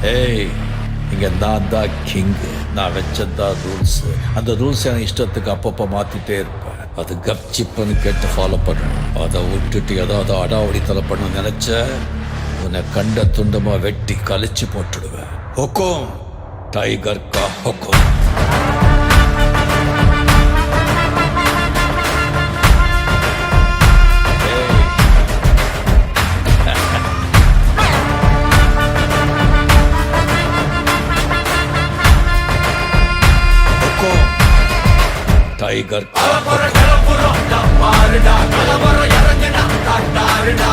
ஏய், இங்க நான் தான் கிங்கு. நான் வச்சதான் ரூல்ஸ். அந்த ரூல்ஸ் என் இஷ்டத்துக்கு அப்பப்போ மாத்திட்டே இருப்பேன். அது கப்சிப்புன்னு கேட்டு ஃபாலோ பண்ணணும். அதை விட்டுட்டு ஏதாவது அடாவடித்தலை பண்ண நினைச்ச உன்னை கண்ட துண்டமா வெட்டி கழிச்சு போட்டுடுவேன். ஹுக்கும், டைகர் கா ஹுக்கும். டைகர் பாருடா கலவர இறங்குடா காட்டாருடா